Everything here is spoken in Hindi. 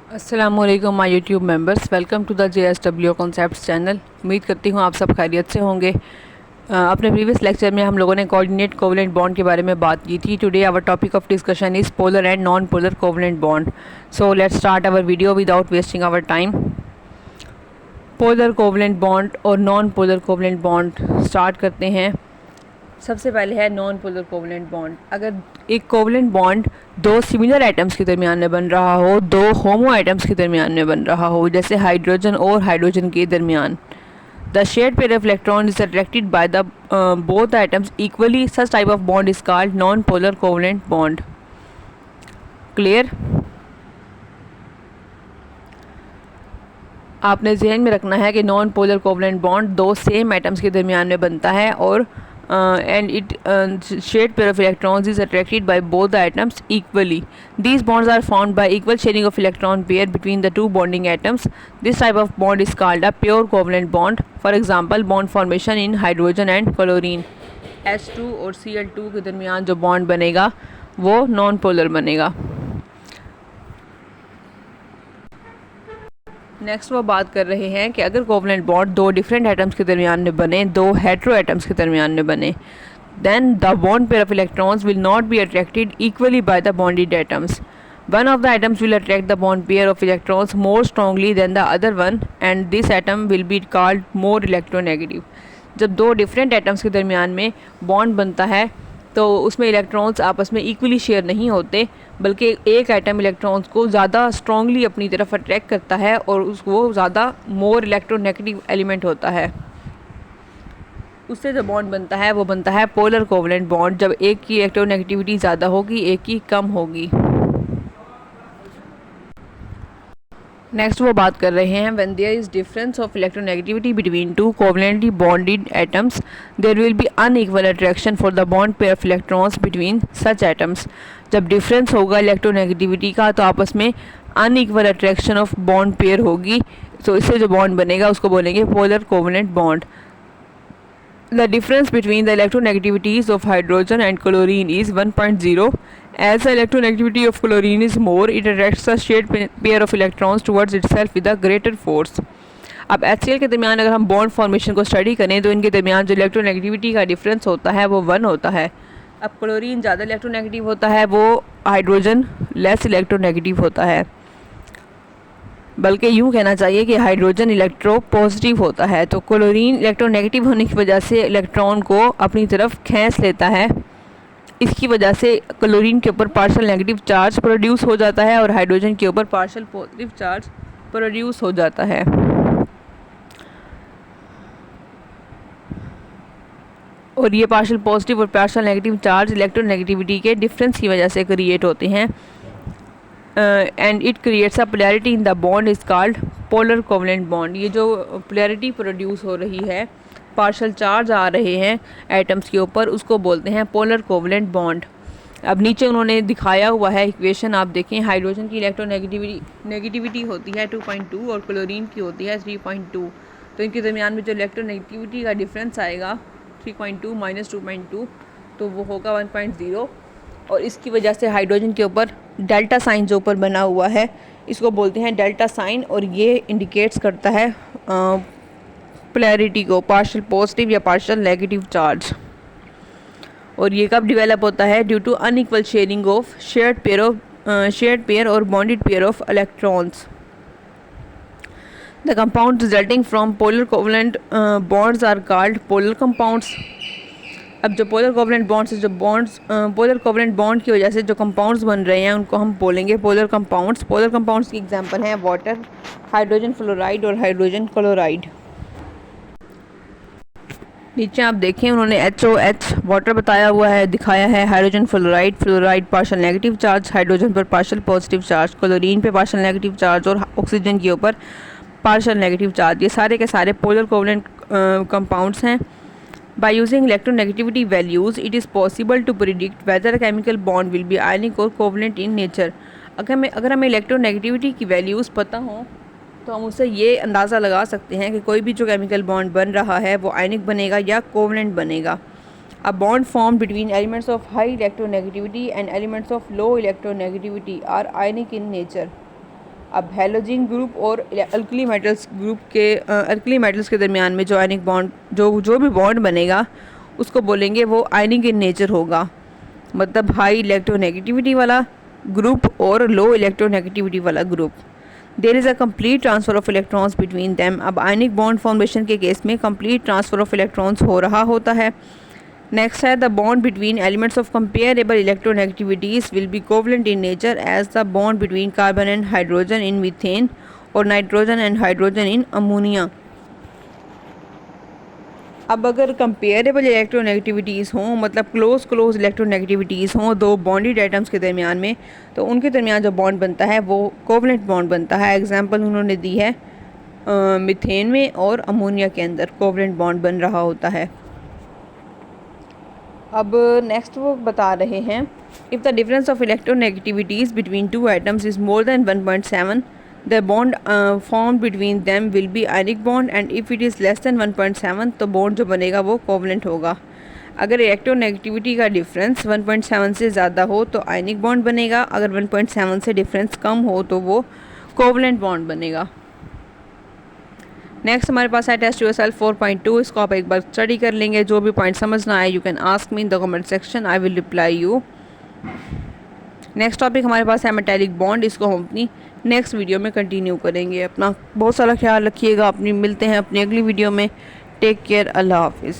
अस्सलामुअलैकुम my YouTube members, welcome to the JSW concepts channel. उम्मीद करती हूँ आप सब खैरियत से होंगे। अपने प्रीवियस लेक्चर में हम लोगों ने कोऑर्डिनेट कोवलेंट बॉन्ड के बारे में बात की थी। Today our topic of discussion is polar and non polar covalent bond. So let's start our video without wasting our time. Polar covalent bond और non polar covalent bond start करते हैं। सबसे पहले है नॉन पोलर कोवलेंट बॉन्ड। अगर एक कोवलेंट बॉन्ड दो सिमिलर एटम्स के दरमियान में बन रहा हो, दो होमो एटम्स के दरमियान में बन रहा हो, जैसे हाइड्रोजन और हाइड्रोजन के दरमियान, the shared pair of electron is attracted by the both atoms equally, such type of bond is called non polar covalent bond. Clear? आपने जहन में रखना है कि नॉन पोलर कोवलेंट बॉन्ड दो सेम एटम्स के दरमियान में बनता है और and it shared pair of electrons is attracted by both the atoms equally. These bonds are formed by equal sharing of electron pair between the two bonding atoms. This type of bond is called a pure covalent bond. For example, bond formation in hydrogen and chlorine. H2 और Cl2 के दरमियान जो बॉन्ड बनेगा वो नॉन पोलर बनेगा। नेक्स्ट वो बात कर रहे हैं कि अगर कोवलेंट बॉन्ड दो डिफरेंट एटम्स के दरमियान में बने, दो हेटेरो एटम्स के दरमियान में बने, then the bond pair of electrons will not be attracted equally by the bonded atoms. One of the atoms will attract the bond pair of electrons more strongly than the other one, and this atom will be called more electronegative. जब दो डिफरेंट एटम्स के दरमियान में बॉन्ड बनता है तो उसमें इलेक्ट्रॉन्स आपस में इक्वली शेयर नहीं होते, बल्कि एक एटम इलेक्ट्रॉन्स को ज़्यादा स्ट्रांगली अपनी तरफ अट्रैक्ट करता है और उसको ज़्यादा मोर इलेक्ट्रोनेगेटिव एलिमेंट होता है। उससे जो बॉन्ड बनता है वो बनता है पोलर कोवलेंट बॉन्ड, जब एक की इलेक्ट्रोनेगेटिविटी ज़्यादा होगी, एक की कम होगी। नेक्स्ट वो बात कर रहे हैं when there is difference of electronegativity between two covalently bonded atoms, there will be unequal attraction for the bond pair of electrons between such atoms. जब डिफरेंस होगा इलेक्ट्रोनेगेटिविटी का तो आपस में unequal attraction of bond pair होगी, तो इससे जो बॉन्ड बनेगा उसको बोलेंगे polar covalent bond. The difference between the electronegativities of hydrogen and chlorine is 1.0. As the electronegativity of chlorine is more, it attracts the shared pair of electrons towards itself with a greater force. अब HCl के दरमियान अगर हम बॉन्ड फॉर्मेशन को स्टडी करें तो इनके दरमियान जो इलेक्ट्रोनेगेटिविटी का डिफरेंस होता है वो 1 होता है। अब क्लोरीन ज़्यादा इलेक्ट्रोनेगेटिव होता है, वो हाइड्रोजन लेस इलेक्ट्रोनेगेटिव होता है, बल्कि यूँ कहना चाहिए कि हाइड्रोजन इलेक्ट्रो पॉजिटिव होता है। तो क्लोरीन इलेक्ट्रोनेगेटिव होने की वजह से इलेक्ट्रॉन को अपनी तरफ खींच लेता है, इसकी वजह से क्लोरीन के ऊपर पार्शियल नेगेटिव चार्ज प्रोड्यूस हो जाता है और हाइड्रोजन के ऊपर पार्शियल पॉजिटिव चार्ज प्रोड्यूस हो जाता है। और ये पार्शियल पॉजिटिव और पार्शियल नेगेटिव चार्ज इलेक्ट्रोनेगेटिविटी के डिफरेंस की वजह से क्रिएट होते हैं, and it creates a polarity in the bond is called polar covalent bond. ये जो पोलैरिटी प्रोड्यूस हो रही है, पार्शियल चार्ज आ रहे हैं एटम्स के ऊपर, उसको बोलते हैं पोलर कोवलेंट बॉन्ड। अब नीचे उन्होंने दिखाया हुआ है इक्वेशन, आप देखें। हाइड्रोजन की इलेक्ट्रोनेगेटिविटी होती है 2.2 और क्लोरीन की होती है 3.2, तो इनके दरमियान में जो इलेक्ट्रोनेगेटिविटी का डिफरेंस आएगा 3.2 माइनस 2.2 तो वो होगा 1.0, और इसकी वजह से हाइड्रोजन के ऊपर डेल्टा साइन जो ऊपर बना हुआ है इसको बोलते हैं डेल्टा साइन, और ये इंडिकेट्स करता है पोलैरिटी को, पार्शियल पॉजिटिव या पार्शियल नेगेटिव चार्ज। और ये कब डेवलप होता है? Due to unequal sharing of shared pair और bonded pair of electrons. The compound resulting from polar covalent bonds are called polar compounds. अब जो पोलर कोवलेंट बॉन्ड से जो पोलर कोवलेंट बॉन्ड की वजह से जो कंपाउंड्स बन रहे हैं उनको हम बोलेंगे पोलर कंपाउंड्स। पोलर कंपाउंड्स की एग्जांपल हैं वाटर, हाइड्रोजन फ्लोराइड और हाइड्रोजन क्लोराइड। नीचे आप देखें उन्होंने HOH वाटर बताया हुआ है, दिखाया है, hydrogen fluoride partial negative charge, hydrogen पर पार्शियल पॉजिटिव चार्ज, क्लोरीन पे पार्शियल नेगेटिव चार्ज और ऑक्सीजन के ऊपर पार्शियल नेगेटिव चार्ज। ये सारे के सारे पोलर कोवलेंट कंपाउंड्स हैं। By using electronegativity values, it is possible to predict whether a chemical bond will be ionic or covalent in nature. अगर हमें इलेक्ट्रोनेगेटिविटी की वैल्यूज़ पता हों तो हम उससे ये अंदाज़ा लगा सकते हैं कि कोई भी जो केमिकल बॉन्ड बन रहा है वो आयनिक बनेगा या कोवलेंट बनेगा। A bond formed between elements of high electronegativity and elements of low electronegativity are ionic in nature. अब हैलोजन ग्रुप और अल्कली मेटल्स ग्रुप के अल्कली मेटल्स के दरमियान में जो आयनिक बॉन्ड जो भी बॉन्ड बनेगा उसको बोलेंगे वो आयनिक इन नेचर होगा, मतलब हाई इलेक्ट्रोनेगेटिविटी वाला ग्रुप और लो इलेक्ट्रोनेगेटिविटी वाला group. There is a complete transfer of electrons between them. अब आयनिक बॉन्ड फॉर्मेशन के केस में कंप्लीट ट्रांसफ़र ऑफ इलेक्ट्रॉन्स हो रहा होता है। नेक्स्ट है the bond between elements of comparable electronegativities will be covalent in nature as the bond between carbon and hydrogen in methane और nitrogen and hydrogen in ammonia. अब अगर कंपेरेबल इलेक्ट्रोनेगेटिविटीज़ हों, मतलब क्लोज इलेक्ट्रोनेगेटिविटीज़ हों दो बॉन्डेड एटम्स के दरमियान में, तो उनके दरमियान जो बॉन्ड बनता है वो कोवलेंट बॉन्ड बनता है। एग्जांपल उन्होंने दी है मीथेन में और अमोनिया के अंदर कोवलेंट बॉन्ड बन रहा होता है। अब नेक्स्ट वो बता रहे हैं if the difference of electronegativities between two atoms is more than 1.7 the bond formed between them will be ionic bond and if it is less than 1.7 तो बॉन्ड जो बनेगा वो कोवलेंट होगा। अगर इलेक्ट्रोनेगेटिविटी का डिफरेंस 1.7 से ज़्यादा हो तो आयनिक बॉन्ड बनेगा, अगर 1.7 से डिफरेंस कम हो तो वो कोवलेंट बॉन्ड बनेगा। नेक्स्ट हमारे पास है टेस्ट योरसेल्फ 4.2। इसको आप एक बार स्टडी कर लेंगे। जो भी पॉइंट समझना आए you can ask me in the comment section, I will reply you. Next topic हमारे पास है मेटालिक बॉन्ड। इसको हम अपनी नेक्स्ट वीडियो में कंटिन्यू करेंगे। अपना बहुत सारा ख्याल रखिएगा। मिलते हैं अपनी अगली वीडियो में। टेक केयर, अल्लाह हाफिज़।